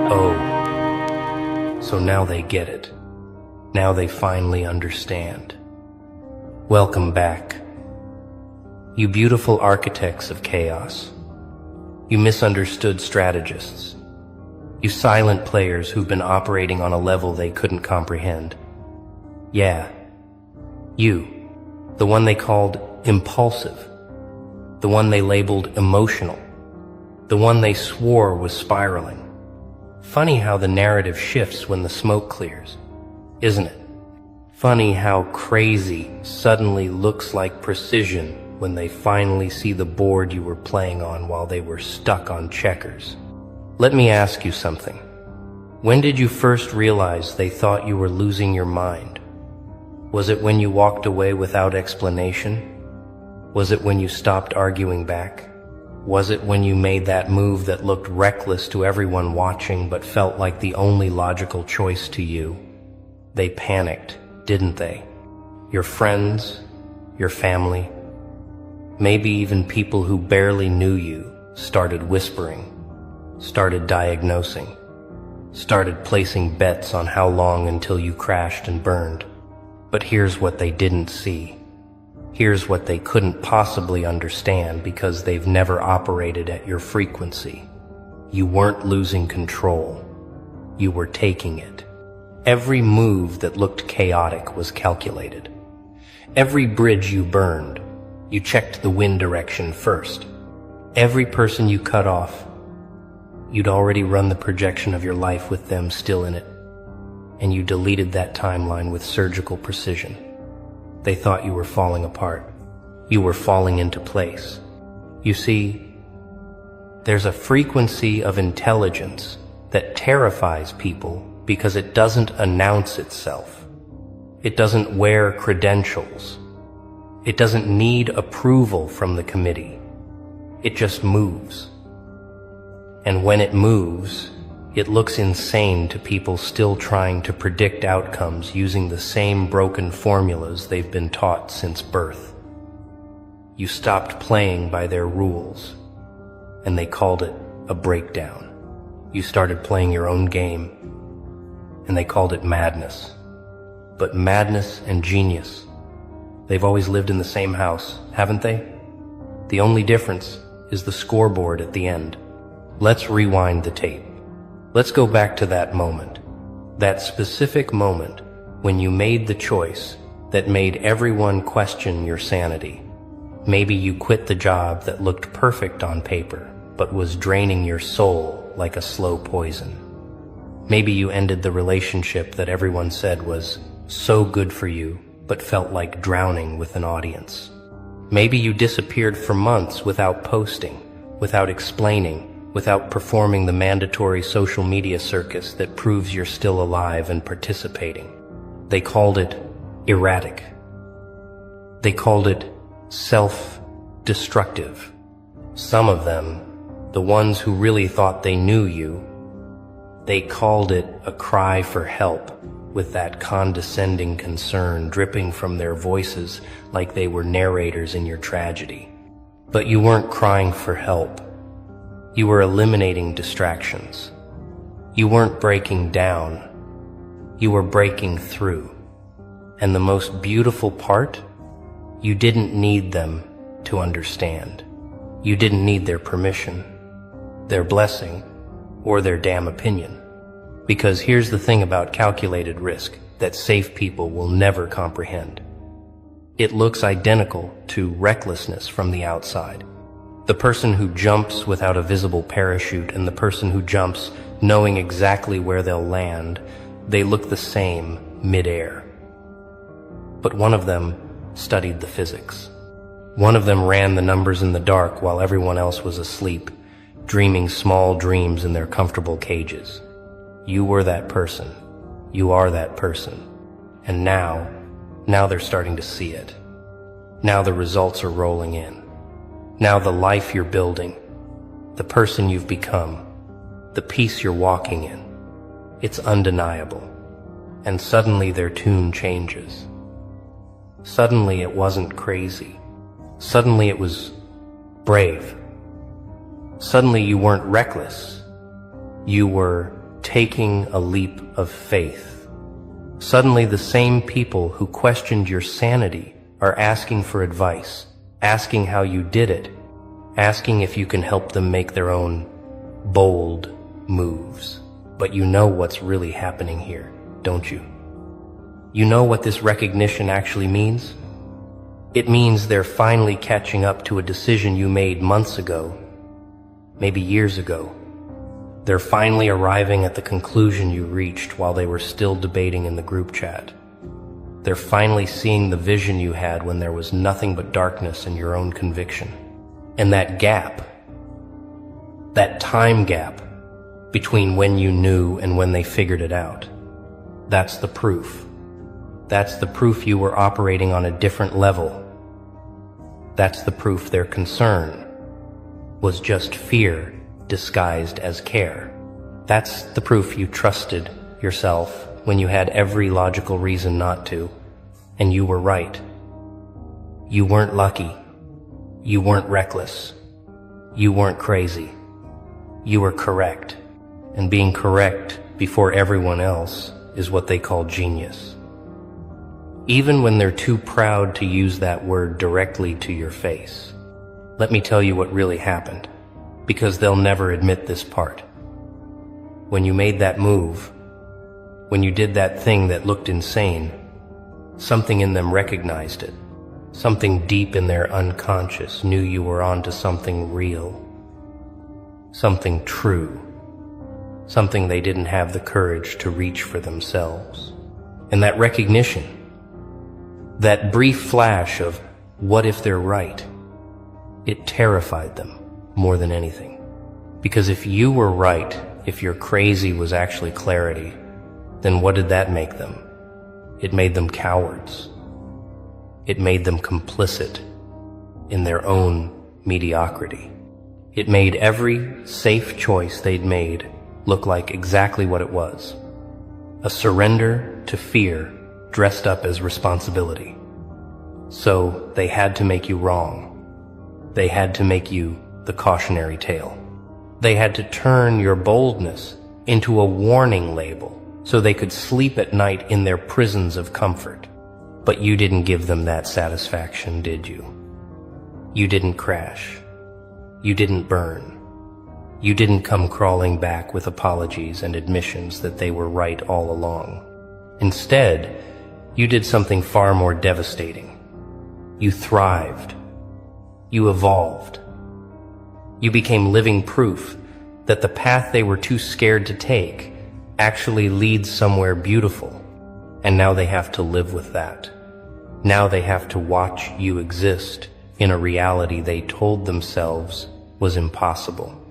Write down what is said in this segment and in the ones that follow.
Oh, so now they get it. Now they finally understand. Welcome back. You beautiful architects of chaos. You misunderstood strategists. You silent players who've been operating on a level they couldn't comprehend. Yeah, you, the one they called impulsive, the one they labeled emotional, the one they swore was spiraling. Funny how the narrative shifts when the smoke clears, isn't it? Funny how crazy suddenly looks like precision when they finally see the board you were playing on while they were stuck on checkers. Let me ask you something. When did you first realize they thought you were losing your mind? Was it when you walked away without explanation? Was it when you stopped arguing back? Was it when you made that move that looked reckless to everyone watching but felt like the only logical choice to you? They panicked, didn't they? Your friends, your family, maybe even people who barely knew you started whispering, started diagnosing, started placing bets on how long until you crashed and burned. But here's what they didn't see. Here's what they couldn't possibly understand because they've never operated at your frequency. You weren't losing control. You were taking it. Every move that looked chaotic was calculated. Every bridge you burned, you checked the wind direction first. Every person you cut off, you'd already run the projection of your life with them still in it, and you deleted that timeline with surgical precision. They thought you were falling apart. You were falling into place. You see, there's a frequency of intelligence that terrifies people because it doesn't announce itself. It doesn't wear credentials. It doesn't need approval from the committee. It just moves. And when it moves, it looks insane to people still trying to predict outcomes using the same broken formulas they've been taught since birth. You stopped playing by their rules, and they called it a breakdown. You started playing your own game, and they called it madness. But madness and genius, they've always lived in the same house, haven't they? The only difference is the scoreboard at the end. Let's rewind the tape. Let's go back to that moment, that specific moment when you made the choice that made everyone question your sanity. Maybe you quit the job that looked perfect on paper, but was draining your soul like a slow poison. Maybe you ended the relationship that everyone said was so good for you, but felt like drowning with an audience. Maybe you disappeared for months without posting, without explaining, without performing the mandatory social media circus that proves you're still alive and participating. They called it erratic. They called it self-destructive. Some of them, the ones who really thought they knew you, they called it a cry for help, with that condescending concern dripping from their voices like they were narrators in your tragedy. But you weren't crying for help. You were eliminating distractions. You weren't breaking down. You were breaking through. And the most beautiful part? You didn't need them to understand. You didn't need their permission, their blessing, or their damn opinion. Because here's the thing about calculated risk that safe people will never comprehend. It looks identical to recklessness from the outside. The person who jumps without a visible parachute and the person who jumps knowing exactly where they'll land, they look the same mid-air. But one of them studied the physics. One of them ran the numbers in the dark while everyone else was asleep, dreaming small dreams in their comfortable cages. You were that person. You are that person. And now they're starting to see it. Now the results are rolling in. Now the life you're building, the person you've become, the peace you're walking in, it's undeniable. And suddenly their tune changes. Suddenly it wasn't crazy. Suddenly it was brave. Suddenly you weren't reckless. You were taking a leap of faith. Suddenly the same people who questioned your sanity are asking for advice, asking how you did it, asking if you can help them make their own bold moves. But you know what's really happening here, don't you? You know what this recognition actually means? It means they're finally catching up to a decision you made months ago, maybe years ago. They're finally arriving at the conclusion you reached while they were still debating in the group chat. They're finally seeing the vision you had when there was nothing but darkness in your own conviction. And that gap, that time gap between when you knew and when they figured it out, that's the proof. That's the proof you were operating on a different level. That's the proof their concern was just fear disguised as care. That's the proof you trusted yourself when you had every logical reason not to, and you were right. You weren't lucky. You weren't reckless. You weren't crazy. You were correct. And being correct before everyone else is what they call genius. Even when they're too proud to use that word directly to your face. Let me tell you what really happened, because they'll never admit this part. When you made that move, when you did that thing that looked insane, something in them recognized it. Something deep in their unconscious knew you were onto something real, something true, something they didn't have the courage to reach for themselves. And that recognition, that brief flash of what if they're right, it terrified them more than anything. Because if you were right, if your crazy was actually clarity, then what did that make them? It made them cowards. It made them complicit in their own mediocrity. It made every safe choice they'd made look like exactly what it was. A surrender to fear dressed up as responsibility. So they had to make you wrong. They had to make you the cautionary tale. They had to turn your boldness into a warning label so they could sleep at night in their prisons of comfort. But you didn't give them that satisfaction, did you? You didn't crash. You didn't burn. You didn't come crawling back with apologies and admissions that they were right all along. Instead, you did something far more devastating. You thrived. You evolved. You became living proof that the path they were too scared to take actually leads somewhere beautiful. And now they have to live with that. Now they have to watch you exist in a reality they told themselves was impossible.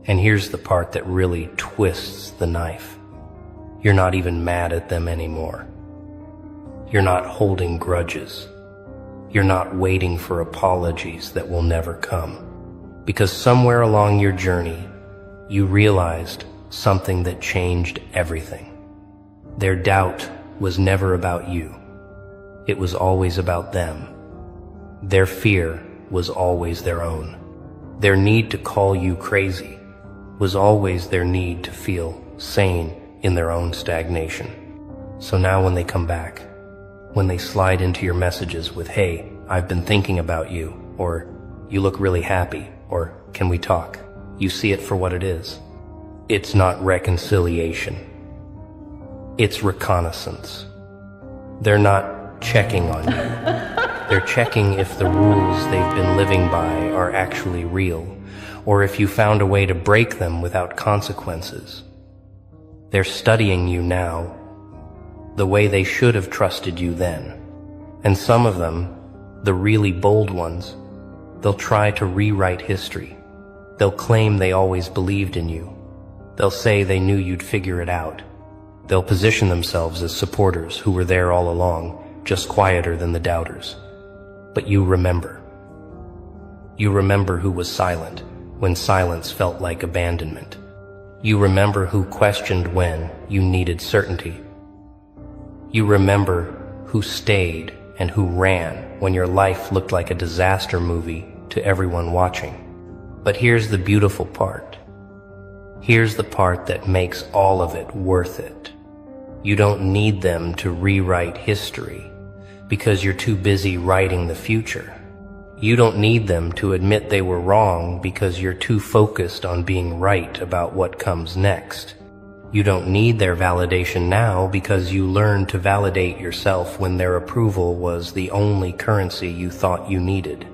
And here's the part that really twists the knife. You're not even mad at them anymore. You're not holding grudges. You're not waiting for apologies that will never come. Because somewhere along your journey, you realized something that changed everything. Their doubt was never about you. It was always about them. Their fear was always their own. Their need to call you crazy was always their need to feel sane in their own stagnation. So now when they come back, when they slide into your messages with, "Hey, I've been thinking about you," or "You look really happy," or "Can we talk?" you see it for what it is. It's not reconciliation. It's reconnaissance. They're not checking on you. They're checking if the rules they've been living by are actually real, or if you found a way to break them without consequences. They're studying you now, the way they should have trusted you then. And some of them, the really bold ones, they'll try to rewrite history. They'll claim they always believed in you. They'll say they knew you'd figure it out. They'll position themselves as supporters who were there all along, just quieter than the doubters. But you remember. You remember who was silent when silence felt like abandonment. You remember who questioned when you needed certainty. You remember who stayed and who ran when your life looked like a disaster movie to everyone watching. But here's the beautiful part. Here's the part that makes all of it worth it. You don't need them to rewrite history because you're too busy writing the future. You don't need them to admit they were wrong because you're too focused on being right about what comes next. You don't need their validation now because you learned to validate yourself when their approval was the only currency you thought you needed.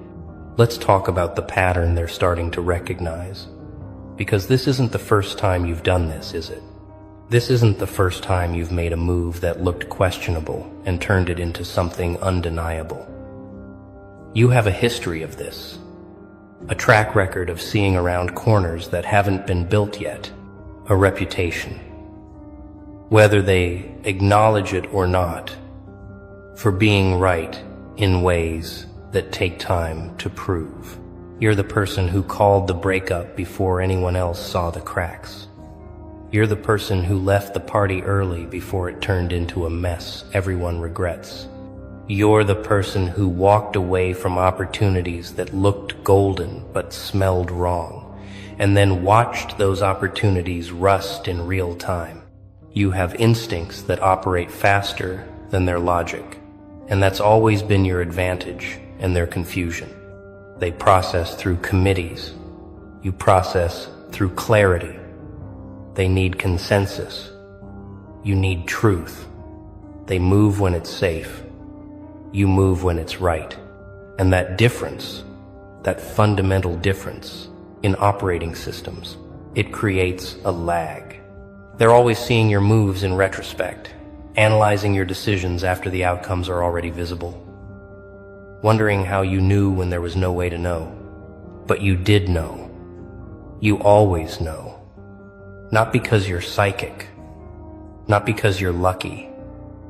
Let's talk about the pattern they're starting to recognize. Because this isn't the first time you've done this, is it? This isn't the first time you've made a move that looked questionable and turned it into something undeniable. You have a history of this, a track record of seeing around corners that haven't been built yet, a reputation. Whether they acknowledge it or not, for being right in ways that take time to prove. You're the person who called the breakup before anyone else saw the cracks. You're the person who left the party early before it turned into a mess everyone regrets. You're the person who walked away from opportunities that looked golden but smelled wrong, and then watched those opportunities rust in real time. You have instincts that operate faster than their logic, and that's always been your advantage and their confusion. They process through committees. You process through clarity. They need consensus. You need truth. They move when it's safe. You move when it's right. And that difference, that fundamental difference in operating systems, it creates a lag. They're always seeing your moves in retrospect, analyzing your decisions after the outcomes are already visible, wondering how you knew when there was no way to know. But you did know. You always know. Not because you're psychic, not because you're lucky,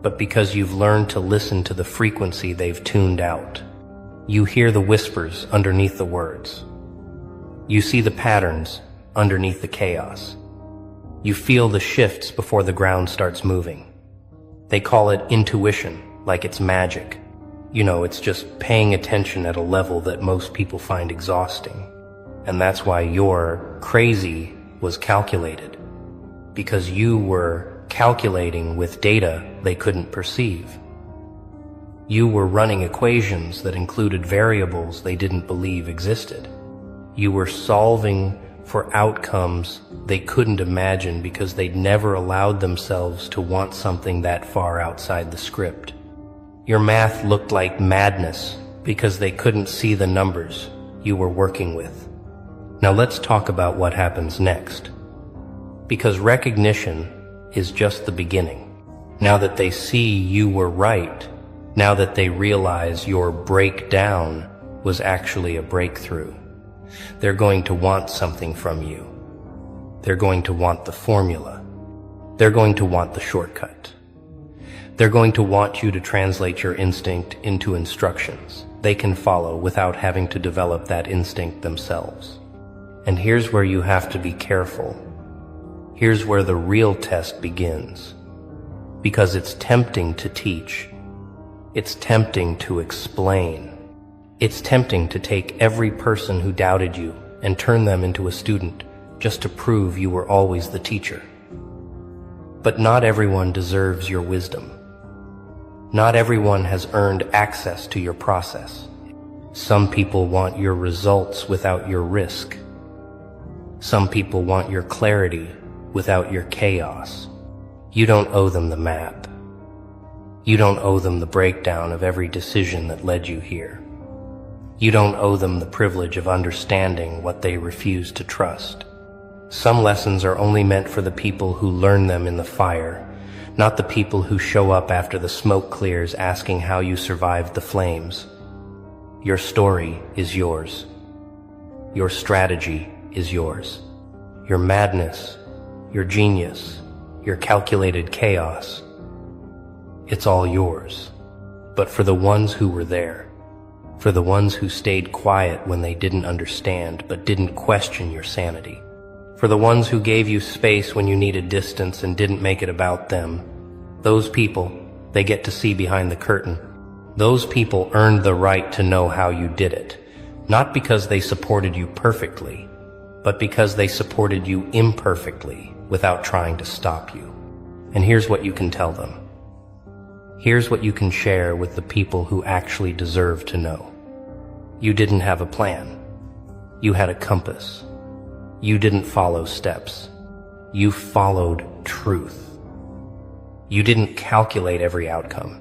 but because you've learned to listen to the frequency they've tuned out. You hear the whispers underneath the words. You see the patterns underneath the chaos. You feel the shifts before the ground starts moving. They call it intuition, like it's magic. You know, it's just paying attention at a level that most people find exhausting. And that's why your crazy was calculated, because you were calculating with data they couldn't perceive. You were running equations that included variables they didn't believe existed. You were solving for outcomes they couldn't imagine because they'd never allowed themselves to want something that far outside the script. Your math looked like madness because they couldn't see the numbers you were working with. Now let's talk about what happens next. Because recognition is just the beginning. Now that they see you were right, now that they realize your breakdown was actually a breakthrough, they're going to want something from you. They're going to want the formula. They're going to want the shortcut. They're going to want you to translate your instinct into instructions they can follow without having to develop that instinct themselves. And here's where you have to be careful. Here's where the real test begins. Because it's tempting to teach. It's tempting to explain. It's tempting to take every person who doubted you and turn them into a student just to prove you were always the teacher. But not everyone deserves your wisdom. Not everyone has earned access to your process. Some people want your results without your risk. Some people want your clarity without your chaos. You don't owe them the map. You don't owe them the breakdown of every decision that led you here. You don't owe them the privilege of understanding what they refuse to trust. Some lessons are only meant for the people who learn them in the fire, not the people who show up after the smoke clears asking how you survived the flames. Your story is yours. Your strategy is yours. Your madness, your genius, your calculated chaos, it's all yours. But for the ones who were there, for the ones who stayed quiet when they didn't understand but didn't question your sanity, for the ones who gave you space when you needed distance and didn't make it about them, those people, they get to see behind the curtain. Those people earned the right to know how you did it, not because they supported you perfectly, but because they supported you imperfectly without trying to stop you. And here's what you can tell them. Here's what you can share with the people who actually deserve to know. You didn't have a plan. You had a compass. You didn't follow steps. You followed truth. You didn't calculate every outcome.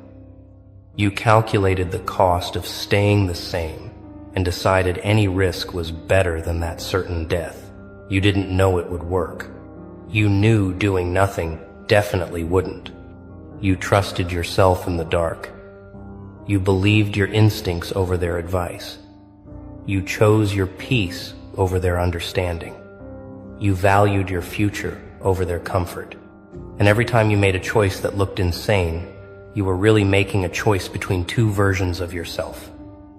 You calculated the cost of staying the same and decided any risk was better than that certain death. You didn't know it would work. You knew doing nothing definitely wouldn't. You trusted yourself in the dark. You believed your instincts over their advice. You chose your peace over their understanding. You valued your future over their comfort. And every time you made a choice that looked insane, you were really making a choice between two versions of yourself,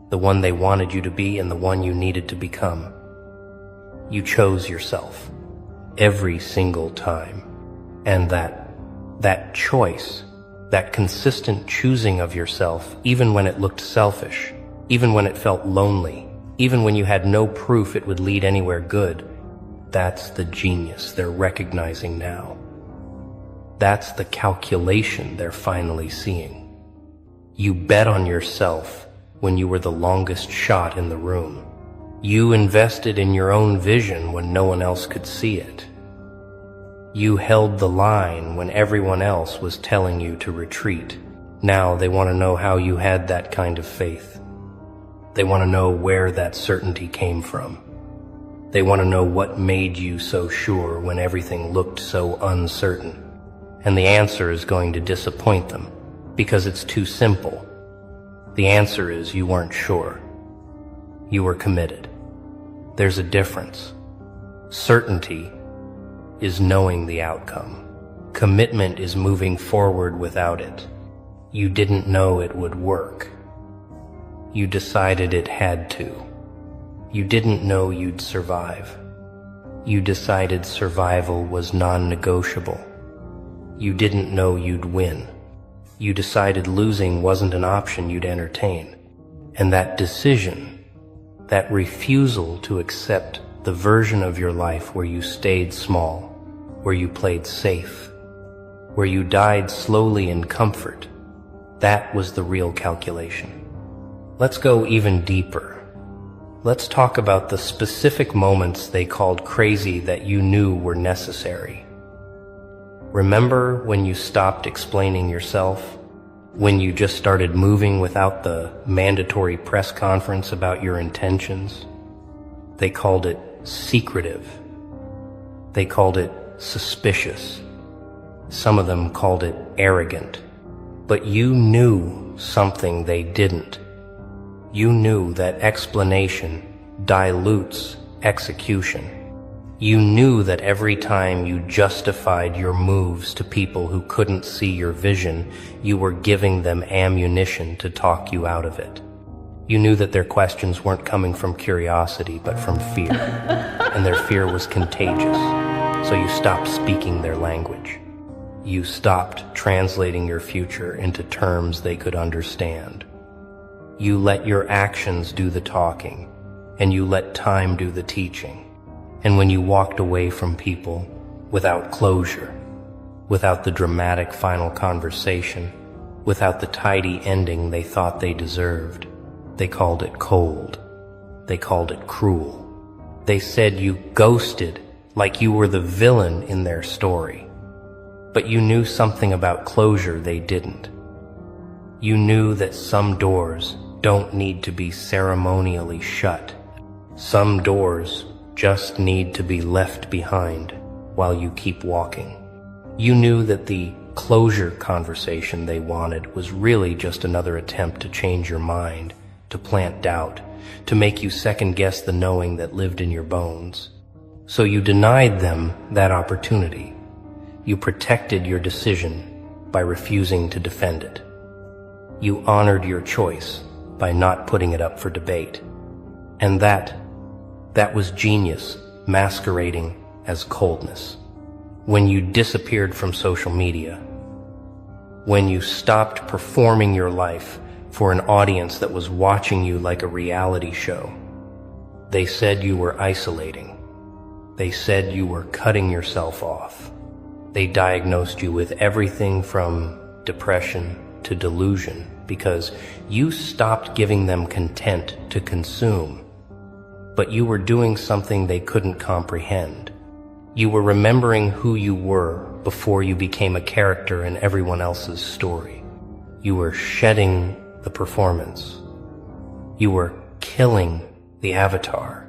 the one they wanted you to be and the one you needed to become. You chose yourself every single time. And that choice, that consistent choosing of yourself, even when it looked selfish, even when it felt lonely, even when you had no proof it would lead anywhere good, that's the genius they're recognizing now. That's the calculation they're finally seeing. You bet on yourself when you were the longest shot in the room. You invested in your own vision when no one else could see it. You held the line when everyone else was telling you to retreat. Now they want to know how you had that kind of faith. They want to know where that certainty came from. They want to know what made you so sure when everything looked so uncertain. And the answer is going to disappoint them because it's too simple. The answer is you weren't sure. You were committed. There's a difference. Certainty is knowing the outcome. Commitment is moving forward without it. You didn't know it would work. You decided it had to. You didn't know you'd survive. You decided survival was non-negotiable. You didn't know you'd win. You decided losing wasn't an option you'd entertain. And that decision, that refusal to accept the version of your life where you stayed small, where you played safe, where you died slowly in comfort, that was the real calculation. Let's go even deeper. Let's talk about the specific moments they called crazy that you knew were necessary. Remember when you stopped explaining yourself? When you just started moving without the mandatory press conference about your intentions? They called it secretive. They called it suspicious. Some of them called it arrogant. But you knew something they didn't. You knew that explanation dilutes execution. You knew that every time you justified your moves to people who couldn't see your vision, you were giving them ammunition to talk you out of it. You knew that their questions weren't coming from curiosity, but from fear. And their fear was contagious. So you stopped speaking their language. You stopped translating your future into terms they could understand. You let your actions do the talking, and you let time do the teaching. And when you walked away from people without closure, without the dramatic final conversation, without the tidy ending they thought they deserved, they called it cold. They called it cruel. They said you ghosted like you were the villain in their story. But you knew something about closure they didn't. You knew that some doors don't need to be ceremonially shut. Some doors just need to be left behind while you keep walking. You knew that the closure conversation they wanted was really just another attempt to change your mind, to plant doubt, to make you second-guess the knowing that lived in your bones. So you denied them that opportunity. You protected your decision by refusing to defend it. You honored your choice by not putting it up for debate. And that was genius masquerading as coldness. When you disappeared from social media, when you stopped performing your life for an audience that was watching you like a reality show, they said you were isolating. They said you were cutting yourself off. They diagnosed you with everything from depression to delusion because you stopped giving them content to consume. But you were doing something they couldn't comprehend. You were remembering who you were before you became a character in everyone else's story. You were shedding the performance. You were killing the avatar.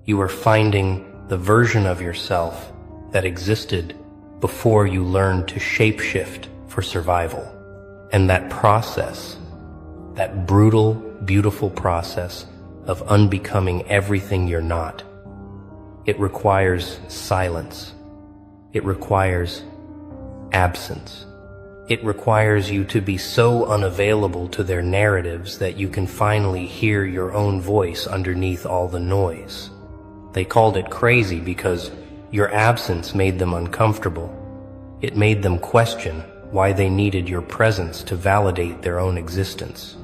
You were finding the version of yourself that existed before you learned to shapeshift for survival. And that process, that brutal, beautiful process of unbecoming everything you're not, it requires silence. It requires absence. It requires you to be so unavailable to their narratives that you can finally hear your own voice underneath all the noise. They called it crazy because your absence made them uncomfortable. It made them question why they needed your presence to validate their own existence.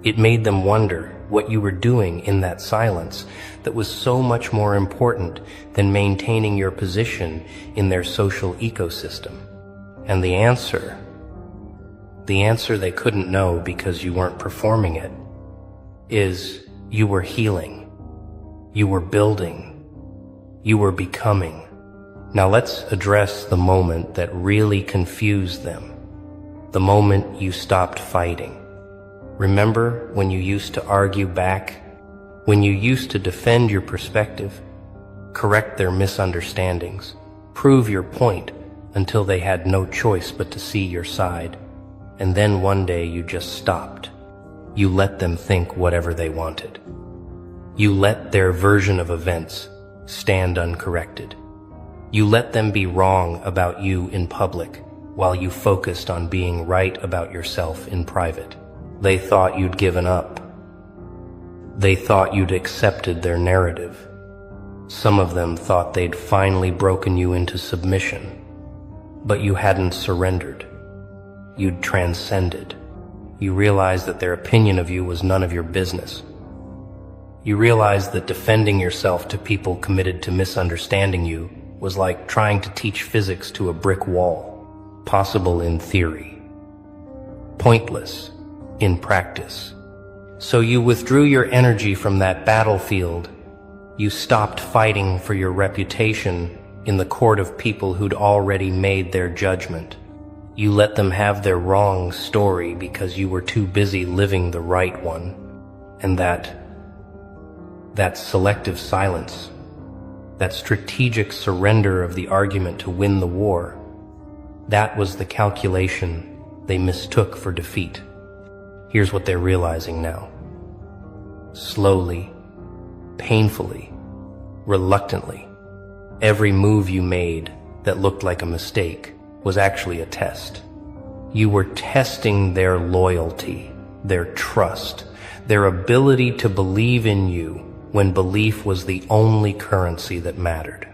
It made them wonder what you were doing in that silence that was so much more important than maintaining your position in their social ecosystem. And the answer they couldn't know because you weren't performing it, is you were healing, you were building, you were becoming. Now let's address the moment that really confused them, the moment you stopped fighting. Remember when you used to argue back, when you used to defend your perspective, correct their misunderstandings, prove your point until they had no choice but to see your side, and then one day you just stopped. You let them think whatever they wanted. You let their version of events stand uncorrected. You let them be wrong about you in public while you focused on being right about yourself in private. They thought you'd given up. They thought you'd accepted their narrative. Some of them thought they'd finally broken you into submission. But you hadn't surrendered. You'd transcended. You realized that their opinion of you was none of your business. You realized that defending yourself to people committed to misunderstanding you was like trying to teach physics to a brick wall, possible in theory, pointless in practice. So you withdrew your energy from that battlefield. You stopped fighting for your reputation in the court of people who'd already made their judgment. You let them have their wrong story because you were too busy living the right one. And that selective silence, that strategic surrender of the argument to win the war, that was the calculation they mistook for defeat. Here's what they're realizing now. Slowly, painfully, reluctantly, every move you made that looked like a mistake was actually a test. You were testing their loyalty, their trust, their ability to believe in you when belief was the only currency that mattered.